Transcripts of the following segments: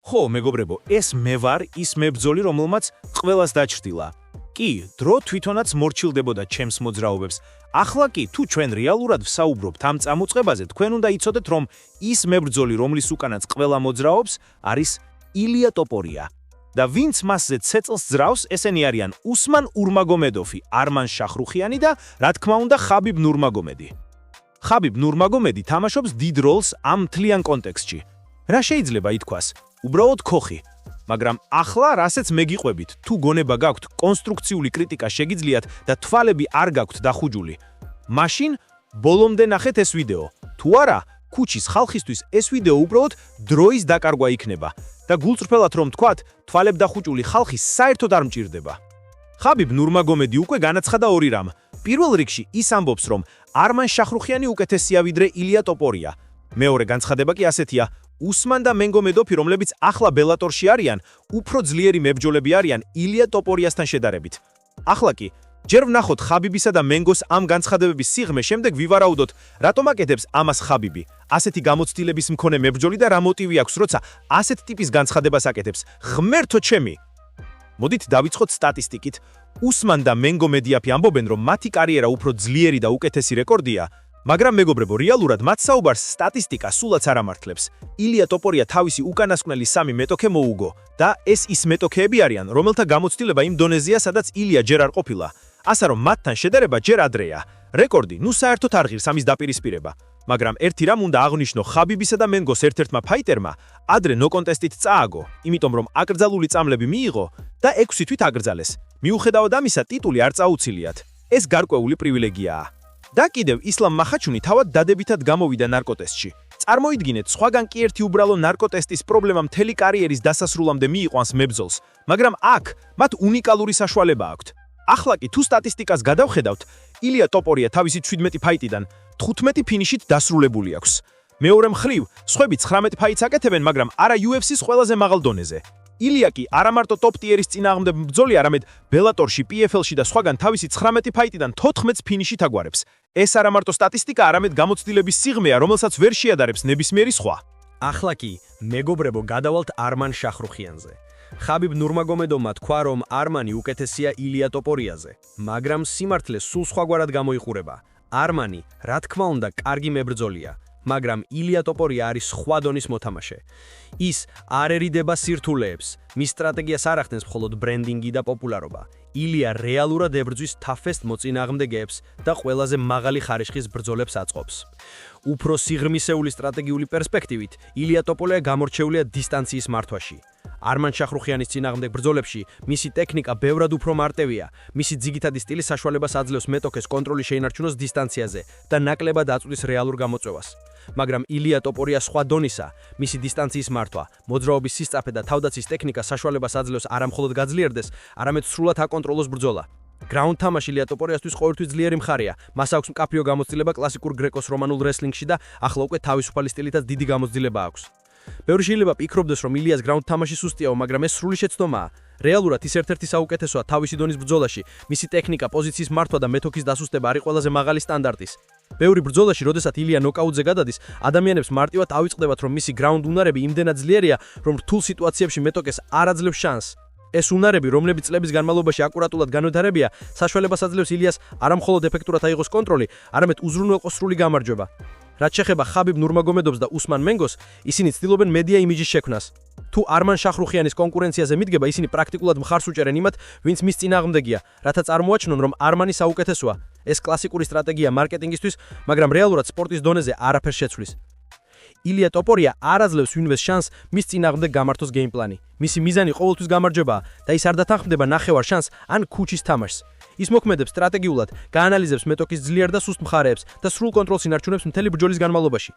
ხო, მეგობრებო, ეს მე ვარ ის მებრძოლი, რომელმაც ყველას დაჩრდილა. კი, დრო თვითონაც მორჩილდებოდა ჩემს მოძრაობებს. ახლა კი, თუ ჩვენ რეალურად ვსაუბრობთ ამ წამოწყებაზე, თქვენ უნდა იცოდეთ, რომ ის მებრძოლი, რომლის უკანაც ყველა მოძრაობს, არის ილია ტოპორია. და ვინც მასზე ცეწლს ძრავს, ესენი არიან უსმან ურმაგომედოვი, არმან შახრუხიანი და, რა თქმა უნდა, ხაბიბ ნურმაგომედი. ხაბიბ ნურმაგომედი თამაშობს დიდ როლს ამ მთლიან კონტექსტში. რა შეიძლება ითქვას? უბრალოდ ქოხი. მაგრამ ახლა რასაც მეგიყვებით, თუ გონება გაქვთ კონსტრუქციული კრიტიკა შეგიძლიათ და თვალები არ გაქვთ დახუჯული. მაშინ ბოლომდე ნახეთ ეს ვიდეო. თუ არა, ქუჩის ხალხისთვის ეს ვიდეო უბრალოდ დროის დაკარგვა იქნება და გულწრფელად რომ თქვათ, თვალებ დახუჭული ხალხი საერთოდ არ მჭირდება. ხაბიბ ნურმაგომედი უკვე განაცხადა ორი რამ. პირველ რიგში ის ამბობს, რომ არმან შახრუხიანი უკეთესია ვიდრე ილია ტოპორია. მეორე განცხადება კი ასეთია: უსმან და მენგომედოფი, რომლებიც ახლა ბელატორში არიან, უფრო ძლიერი მებრძოლები არიან ილია ტოპორიასთან შედარებით. ახლა კი, ჯერ ვნახოთ ხაბიბისა და მენგოს ამ განცხადებების სიღრმე, შემდეგ ვივარაუდოთ, რატომ აკეთებს ამას ხაბიბი, ასეთი გამოცდილების მქონე მებრძოლი და რა მოტივი აქვს, როცა ასეთ ტიპის განცხადებას აკეთებს. ღმერთო ჩემი! მოდით დავიწყოთ სტატისტიკით. უსმან და მენგომედიაფი ამბობენ, რომ მათი კარიერა უფრო ძლიერი და უკეთესი რეკორდია, მაგრამ მეგობრებო, რეალურად მათ საუბარს სტატისტიკა სულაც არ ამართლებს. ილია ტოპორია თავისი უკანასკნელი 3 მეტოქე მოუგო და ეს ის მეტოქეები არიან, რომელთა გამოცდილება იმ დონეზეა, სადაც ილია ჯერ არ ყოფილა. ასე რომ მათთან შედარება ჯერ ადრეა. რეკორდი, საერთოდ არ ღირს ამის დაპირისპირება. მაგრამ ერთი რამ უნდა აღვნიშნო ხაბიბისა და მენგოს ერთ-ერთმა ფაიტერმა, ადრე ნო-კონტესტით წააგო, იმიტომ რომ აკრძალული წამლები მიიღო და 6 თვით აკრძალეს. მიუხედავად ამისა, ტიტული არ წაუცილიათ. ეს გარკვეული პრივილეგიაა. და კიდევ ისლამ მახაჩუნი თავად დადებითად გამოვიდა ნარკოტესტში. წარმოიდგინეთ, სხვაგან კი ერთი უბრალო ნარკოტესტის პრობლემა მთელი კარიერის დასასრულამდე მიიყვანს მებრძოლს, მაგრამ აქ მათ უნიკალური საშუალება აქვთ. ახლა კი თუ სტატისტიკას გადავხედავთ, ილია ტოპორია თავისი 17 ფაიტიდან 15 ფინიშით დასრულებული აქვს. მეორე მხრივ, სხვები 19 ფაიტს აკეთებენ, მაგრამ არა UFC-ს ყველაზე მაღალ დონეზე. ილია კი არა მარტო ტოპ-ტიერის წინააღმდეგ ბრძოლი, არამედ ბელატორში, PFL-ში და სხვაგან თავისი 19 ფაიტიდან 14 ფინიშით აგვარებს. ეს არა მარტო სტატისტიკა, არამედ გამოცდილების სიღრმეა, რომელსაც ვერ შეადარებს ნებისმიერი სხვა. ახლა კი, მეგობრებო, გადავალთ არმან შახრუხიანზე. ხაბიბ ნურმაგომედოვმა თქვა, რომ არმანი უკეთესია ილია ტოპორიაზე, მაგრამ სიმართლე სულ სხვაგვარად გამოიყურება. არმანი, რა თქმა უნდა, კარგი მებრძოლია, მაგრამ ილია ტოპორია არის სხვა დონის მოთამაშე. ის არ ერიდება სირთულეებს, მის სტრატეგიას არ ახდენს მხოლოდ ბრენდინგი და პოპულარობა. ილია რეალურად ებრძვის toughest მოწინააღმდეგეებს და ყველაზე მაღალი ხარისხის ბრძოლებს აწყობს. უფრო სიღრმისეული სტრატეგიული პერსპექტივით, ილია ტოპორია გამორჩეულია დისტანციის მართვაში. არმან შახრუხიანის წინააღმდეგ ბრძოლებში მისი ტექნიკა ბევრად უფრო მარტივია, მისი ძიგითადი სტილი საშუალებას აძლევს მეტოქეს კონტროლი შეინარჩუნოს დისტანციაზე და ნაკლებად აწვდის რეალურ გამოწვევას. მაგრამ ილია ტოპორია სხვა დონისა, მისი დისტანციის მართვა, მოძრაობის სისწრაფე და თავდაცვის ტექნიკა საშუალებას აძლევს არა მხოლოდ გაძლიერდეს, არამედ სრულად აკონტროლოს ბრძოლა. გრაუნდ თამაში ილია ტოპორიასთვის ყოველთვის ძლიერი მხარეა. მას აქვს მკაფიო გამოცდილება კლასიკურ გრეკოს რომანულ რესლინგში და ახლა უკვე თავისუფალი სტილითაც დიდი გამოცდილება აქვს. ბევრი შეიძლება ფიქრობდეს, რომ ილიას გრაუნდ თამაში სუსტიაო, მაგრამ ეს სრული შეცდომაა. რეალურად ის ერთ-ერთი საუკეთესოა თავისი დონის ბრძოლაში, მისი ტექნიკა, პოზიციის მართვა და მეტოქის დასუსტება არის ყველაზე მაღალი სტანდარტის. ბევრი ბრძოლაში, როდესაც ილია ნოკაუტზე გადადის, ადამიანებს მარტივად ავიწყდებათ, რომ მისი გრაუნდ უნარები იმდენად ძლიერია, რომ რთულ სიტუაციებში მეტოქეს არ აძლევს შანსს. ეს უნარები, რომლებიც წლების განმავლობაში აკურატულად განვითარებია, საშუალებას აძლევს ილიას არა მხოლოდ ეფექტურად აიღოს კონტროლი, არამედ უზრუნველყოს სრული გამარჯვება. რაც შეეხება ხაბიბ ნურმაგომედოვს და უსმან მენგოს, ისინი ცდილობენ მედია იმიჯის შექმნას. თუ არმან შახრუხიანის კონკურენციაზე მიდგება, ისინი პრაქტიკულად მხარს უჭერენ იმათ, ვინც მის წინააღმდეგია, რათა წარმოაჩნონ, რომ არმანი საუკეთესოა. ეს კლასიკური სტრატეგია მარკეტინგისთვის, მაგრამ რეალურად სპორტის დონეზე არაფერს შეცვლის. ილია ტოპორია არ აძლევს ვინმეს შანსს მის წინააღმდეგ გამართოს გეიმპლანი. მისი მიზანი ყოველთვის გამარჯვებაა და ის არ დათანხმდება ნახევარ შანსს ან ქუჩის თამაშს. ის მოქმედებს სტრატეგიულად, გაანალიზებს მეტოქის ძლიერ და სუსტ მხარეებს და სრულ კონტროლს ინარჩუნებს მთელი ბრძოლის განმავლობაში.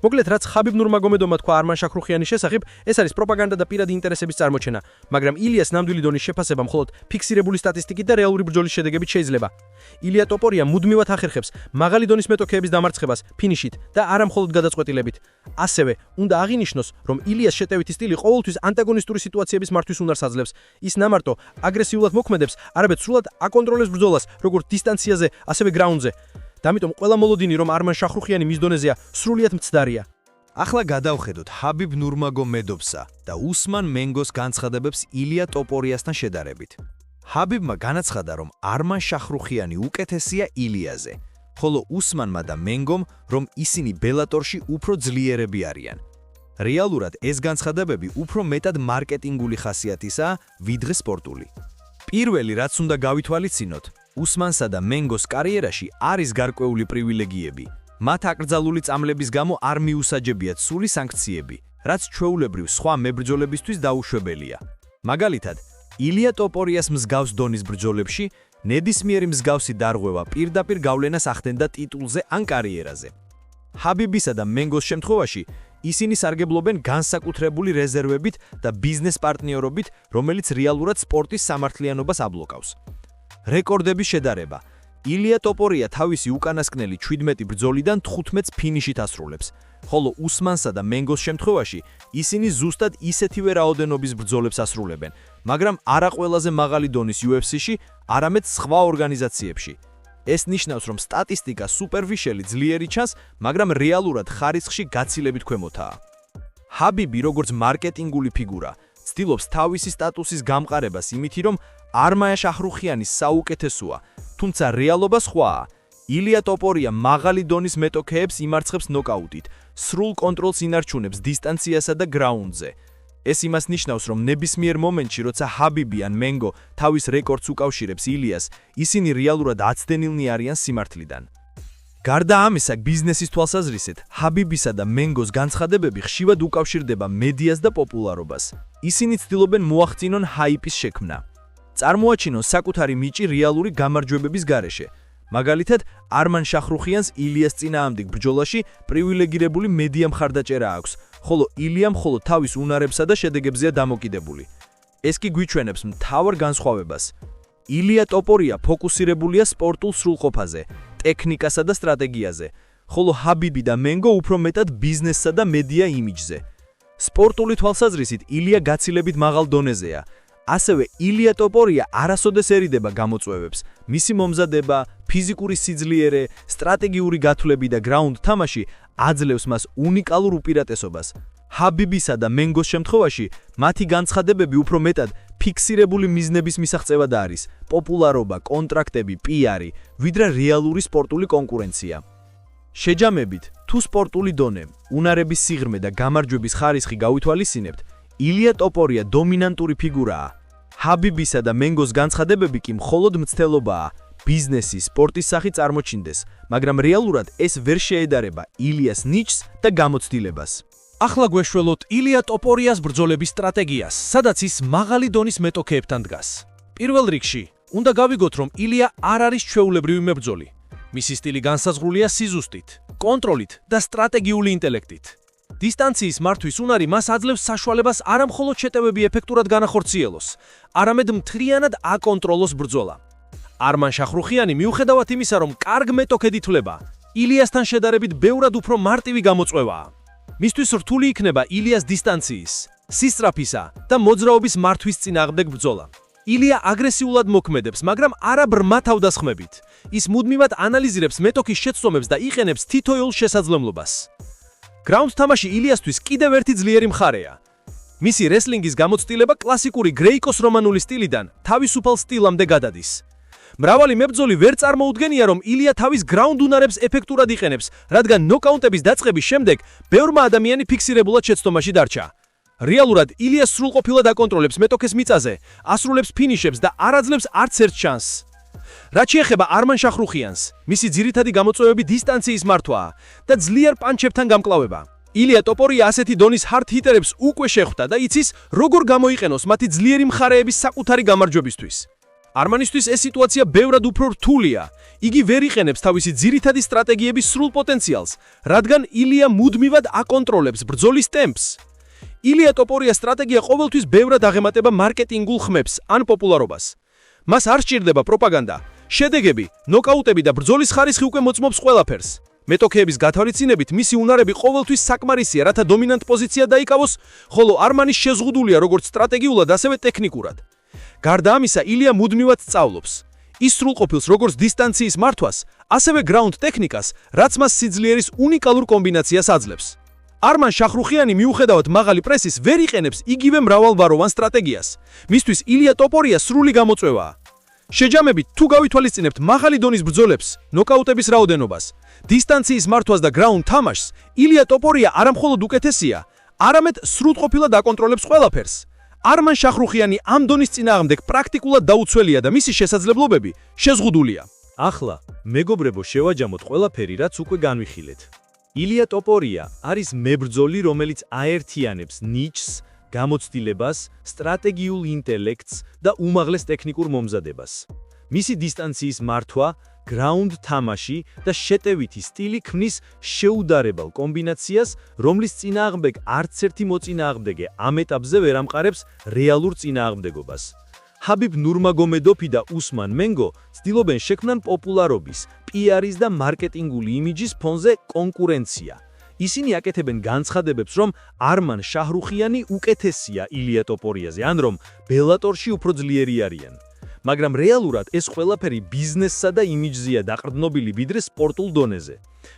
მოკლედ, რაც ხაბიბ ნურმაგომედოვმა თქვა არმან შახრუხიანის შესახებ, ეს არის პროპაგანდა და პირადი ინტერესების წარმოჩენა, მაგრამ ილიას ნამდვილი დონის შეფასება მხოლოდ ფიქსირებული სტატისტიკით და რეალური ბრძოლის შედეგებით შეიძლება. ილია ტოპორია მუდმივად ახერხებს მაღალი დონის მეტოქეების დამარცხებას ფინიშით და არა მხოლოდ გადაწყვეტილებით. ასევე უნდა აღინიშნოს, რომ ილიას შეტევითი სტილი ყოველთვის ანტაგონისტური სიტუაციების მართვის უნარს აძლევს. ის ნამარტო აგრესიულად მოქმედებს, არამედ სრულად აკონტროლებს ბრძოლას, როგორც დისტანციაზე, ასევე გრაუნდზე. და ამიტომ ყველა მოლოდინი, რომ არმან შახრუხიანი მის დონეზეა, სრულიად მცდარია. ახლა გადავხედოთ ჰაბიბ ნურმაგომედოვსა და უსმან მენგოს განცხადებებს ილია ტოპორიასთან შედარებით. ჰაბიბმა განაცხადა, რომ არმან შახრუხიანი უკეთესია ილიაზე, ხოლო უსმანმა და მენგომ, რომ ისინი ბელატორში უფრო ძლიერები არიან. რეალურად ეს განცხადებები უფრო მეტად მარკეტინგული ხასიათისაა, ვიდრე სპორტული. პირველი, რაც უნდა გავითვალისწინოთ, უსმანსა და მენგოს კარიერაში არის გარკვეული პრივილეგიები. მათ აკრძალული წამლების გამო არ მიუსაჯებიათ სული სანქციები, რაც ჩვეულებრივ სხვა მებრძოლებისთვის დაუშვებელია. მაგალითად, ილია ტოპორიას მსგავს დონის ბრძოლებში ნებისმიერი მსგავსი დარღვევა პირდაპირ გავლენას ახდენდა ტიტულზე ან კარიერაზე. ჰაბიბისა და მენგოს შემთხვევაში ისინი სარგებლობენ განსაკუთრებული რეზერვებით და ბიზნეს პარტნიორობით, რომელიც რეალურად სპორტის სამართლიანობას აბლოკავს. რეკორდების შედარება. ილია ტოპორია თავისი უკანასკნელი 17 ბრძოლიდან 15-ს ფინიშით ასრულებს, ხოლო უსმანსა და მენგოს შემთხვევაში ისინი ზუსტად ისეთივე რაოდენობის ბრძოლებს ასრულებენ, მაგრამ არა ყველაზე მაღალი დონის UFC-ში, არამედ სხვა ორგანიზაციებში. ეს ნიშნავს, რომ სტატისტიკა სუპერფიშალი ძლიერი ჩანს, მაგრამ რეალურად ხარისხში გაცილებით ქვემოთაა. ჰაბიბი, როგორც მარკეტინგული ფიგურა, ცდილობს თავისი სტატუსის გამყარებას იმითი, რომ არმან შახრუხიანი საუკეთესოა, თუმცა რეალობა სხვაა. ილია ტოპორია მაღალი დონის მეტოქეებს იმარცხებს ნოკაუტით, სრულ კონტროლს ინარჩუნებს დისტანციასა და გრაუნდზე. ეს იმას ნიშნავს, რომ ნებისმიერ მომენტში, როცა ჰაბიბი ან მენგო თავის რეკორდს უკავშირებს ილიას, ისინი რეალურად აცდენილნი არიან სიმართლიდან. გარდა ამისა, ბიზნესის თვალსაზრისით, ჰაბიბისა და მენგოს განცხადებები ხშირად უკავშირდება მედიას და პოპულარობას. ისინი ცდილობენ მოახდინონ ჰაიპის შექმნა. წარმოაჩინონ საკუთარი მიჭი რეალური გამარჯვებების გარეშე. მაგალითად, არმან შახრუხიანს ილიას წინააღმდეგ ბრძოლაში პრივილეგირებული მედია მხარდაჭერა აქვს, ხოლო ილია მხოლოდ თავის უნარებსა და შედეგებზეა დამოკიდებული. ეს კი გვიჩვენებს მთავარ განსხვავებას. ილია ტოპორია ფოკუსირებულია სპორტულ სრულყოფაზე, ტექნიკასა და სტრატეგიაზე, ხოლო ჰაბიბი და მენგო უფრო მეტად ბიზნესსა და მედია იმიჯზე. სპორტული თვალსაზრისით ილია გაცილებით მაღალ დონეზეა. ასევე ილია ტოპორია არასოდეს ერიდება გამოწვევებს. მისი მომზადება, ფიზიკური სიძლიერე, სტრატეგიული გათვლები და გრაუნდ თამაში აძლევს მას უნიკალურ უპირატესობას. ჰაბიბისა და მენგოს შემთხვევაში მათი განცხადებები უფრო მეტად ფიქსირებული მიზნების მისაღწევად არის, პოპულარობა, კონტრაქტები, პიარი, ვიდრე რეალური სპორტული კონკურენცია. შეჯამებით, თუ სპორტული დონე, უნარების სიღრმე და გამარჯვების ხარისხი გავითვალისწინებთ, ილია ტოპორია დომინანტური ფიგურაა. ჰაბიბისა და მენგოს განცხადებები კი მხოლოდ მცდელობაა, ბიზნესი, სპორტის სახი წარმოჩინდეს, მაგრამ რეალურად ეს ვერ შეედარება ილიას ნიჭს და გამოცდილებას. ახლა გვეშველოთ ილია ტოპორიას ბრძოლების სტრატეგიას, სადაც ის მაღალი დონის მეტოქეებთან დგას. პირველ რიგში, უნდა გავიგოთ, რომ ილია არ არის ჩვეულებრივი მებრძოლი. მისი სტილი განსაზღვრულია სიზუსტით, კონტროლით და სტრატეგიული ინტელექტით. დისტანციის მართვის უნარი მას აძლევს საშუალებას არა მხოლოდ შეტევები ეფექტურად განახორციელოს, არამედ მთლიანად აკონტროლოს ბრძოლა. არმან შახრუხიანი მიუხედავად იმისა, რომ კარგ მეტოქედ ითვლება, ილიასთან შედარებით ბევრად უფრო მარტივი გამოწვევაა. მისთვის რთული იქნება ილიას დისტანციის, სისწრაფისა და მოძრაობის მართვის წინააღმდეგ ბრძოლა. ილია აგრესიულად მოქმედებს, მაგრამ არა ბრმა თავდასხმებით. ის მუდმივად ანალიზირებს მეტოქის შეცდომებს და იყენებს თითოეულ შესაძლებლობას. გრაუნდ თამაში ილიასთვის კიდევ ერთი ძლიერი მხარეა. მისი რესლინგის გამოცდილება კლასიკური გრეიკოს რომანული სტილიდან თავისუფალ სტილამდე გადადის. მრავალი მებრძოლი ვერ წარმოუდგენია, რომ ილია თავის გრაუნდ უნარებს ეფექტურად იყენებს, რადგან ნოკაუტების დაწყების შემდეგ ბევრმა ადამიანი ფიქსირებულად შეცდომაში დარჩა. რეალურად ილია სრულყოფილად აკონტროლებს მეტოქეს მიწაზე, ასრულებს ფინიშებს და არ აძლევს არც ერთ შანსს. რაც შეეხება არმან შახრუხიანს, მისი ძირითადი გამოწვევები დისტანციის მართვაა და ძლიერ პანჩებთან გამკლავება. ილია ტოპორია ასეთი დონის ჰარდ ჰიტერებს უკვე შეხვდა და იცის, როგორ გამოიყენოს მათი ძლიერი მხარეების საკუთარი გამარჯვებისთვის. არმანისთვის ეს სიტუაცია ბევრად უფრო რთულია. იგი ვერ იყენებს თავისი ძირითადი სტრატეგიების სრულ პოტენციალს, რადგან ილია მუდმივად აკონტროლებს ბრძოლის ტემპს. ილია ტოპორიას სტრატეგია ყოველთვის ბევრად აღემატება მარკეტინგულ ხმებს ან პოპულარობას. მას არ სჭირდება პროპაგანდა, შედეგები, ნოკაუტები და ბრძოლის ხარისხი უკვე მოწმობს ყველაფერს. მეტოქეების გათავრიცინებით მისი უნარები ყოველთვის საკმარისია, რათა დომინანტ პოზიცია დაიკავოს, ხოლო არმანი შეზღუდულია როგორც სტრატეგიულად, ასევე ტექნიკურად. გარდა ამისა, ილია მუდმივად სწავლობს. ის სრულყოფილს როგორც დისტანციის მართვას, ასევე გრაუნდ ტექნიკას, რაც მას სიძლიერის უნიკალურ კომბინაციას აძლევს. არმან შახრუხიანი მიუხედავად მაღალი პრესის ვერ იყენებს იგივე მრავალბაროვან სტრატეგიას. მისთვის ილია ტოპორია სრული გამოწვევაა. შეჯამებით თუ გავითვალისწინებთ მაღალი დონის ბრძოლებს, ნოკაუტების რაოდენობას, დისტანციის მართვას და გრაუნდ თამაშს, ილია ტოპორია არამხოლოდ უკეთესია, არამედ სრულყოფილად აკონტროლებს ყველაფერს. არმან შახრუხიანი ამ დონის წინააღმდეგ პრაქტიკულად დაუცველია და მისი შესაძლებლობები შეზღუდულია. ახლა მეგობრებო შევაჯამოთ ყველაფერი, რაც უკვე განვიხილეთ. ილია ტოპორია არის მებრძოლი, რომელიც აერთიანებს ნიჩს, გამოცდილებას, სტრატეგიულ ინტელექტს და უმაღლეს ტექნიკურ მომზადებას. მისი დისტანციის მართვა, გრაუნდ თამაში და შეტევითი სტილი ქმნის შეუდარებელ კომბინაციას, რომლის წინააღმდეგ არც ერთი მოწინააღმდეგე ამ ეტაპზე ვერ ამყარებს რეალურ წინააღმდეგობას. ჰაბიბ ნურმაგომედოფი და უსმან მენგო ცდილობენ შექმნან პოპულარობის, პიარის და მარკეტინგული იმიჯის ფონზე კონკურენცია. ისინი აკეთებენ განცხადებებს, რომ არმან შახრუხიანი უკეთესია ილია ტოპორიაზე, ან რომ ბელატორში უფრო ძლიერი არიან. მაგრამ რეალურად ეს ყველაფერი ბიზნესსა და იმიჯზეა დაყრდნობილი ვიდრე სპორტულ დონეზე.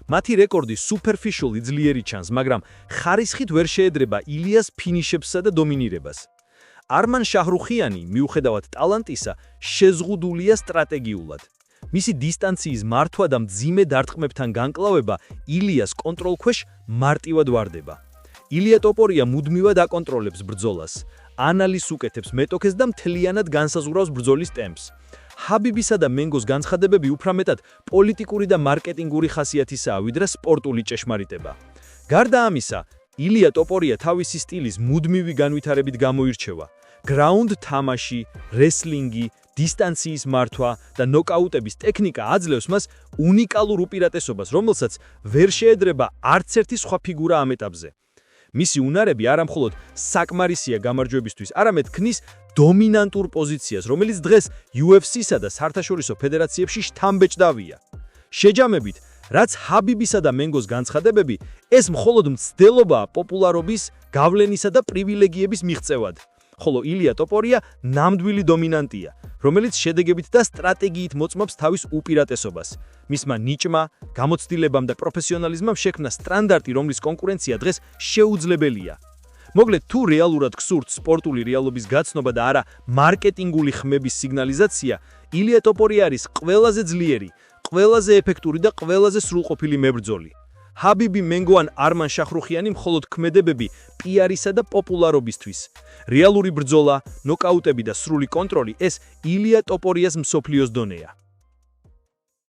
მათი რეკორდი სუპერფიშალი ძლიერი ჩანს, მაგრამ ხარისხით ვერ შეედრება ილიას ფინიშებსა და დომინირებას. არმან შახრუხიანი, მიუხედავად ტალანტისა, შეზღუდულია სტრატეგიულად. მისი დისტანციის მართვა და მძიმე დარტყმებთან განკლავება ილიას კონტროლქვეშ მარტივად ვარდება. ილია ტოპორია მუდმივად აკონტროლებს ბრძოლას, ანალიზს უკეთებს მეტოქეს და მთლიანად განსაზღვრავს ბრძოლის ტემპს. ჰაბიბისა და მენგოს განცხადებები უფრო მეტად პოლიტიკური და მარკეტინგური ხასიათისაა, ვიდრე სპორტული ჭეშმარიტება. გარდა ამისა, ილია ტოპორია თავისი სტილის მუდმივი განვითარებით გამოირჩევა. გრაუნდ თამაში, რესლინგი, დისტანციის მართვა და ნოკაუტების ტექნიკა აძლევს მას უნიკალურ უპირატესობას, რომელსაც ვერ შეედრება არც ერთი სხვა ფიგურა ამ ეტაპზე. მისი უნარები არამხოლოდ საკმარისია გამარჯვებისთვის, არამედ ქმნის დომინანტურ პოზიციას, რომელიც დღეს UFC-სა და საერთაშორისო ფედერაციებში შთამბეჭდავია. შეჯამებით, რაც ჰაბიბისა და მენგოს განცხადებები, ეს მხოლოდ მცდელობაა პოპულარობის, გავლენისა და პრივილეგიების მიღწევად. ხოლო ილია ტოპორია ნამდვილი დომინანტია, რომელიც შედეგებით და სტრატეგიით მოწმობს თავის უპირატესობას. მისმა ნიჭმა, გამოცდილებამ და პროფესიონალიზმამ შექმნა სტანდარტი, რომლის კონკურენცია დღეს შეუძლებელია. მოგლეთ, თუ რეალურად გსურთ სპორტული რეალობის გაცნობა და არა მარკეტინგული ხმების სიგნალიზაცია, ილია ტოპორია არის ყველაზე ძლიერი, ყველაზე ეფექტური და ყველაზე სრულყოფილი მებრძოლი. ჰაბიბი მენგო ან არმან შახრუხიანი მხოლოდ ქმედებები პიარისა და პოპულარობისთვის. რეალური ბრძოლა, ნოკაუტები და სრული კონტროლი ეს ილია ტოპორიას მსოფლიოს დონეა.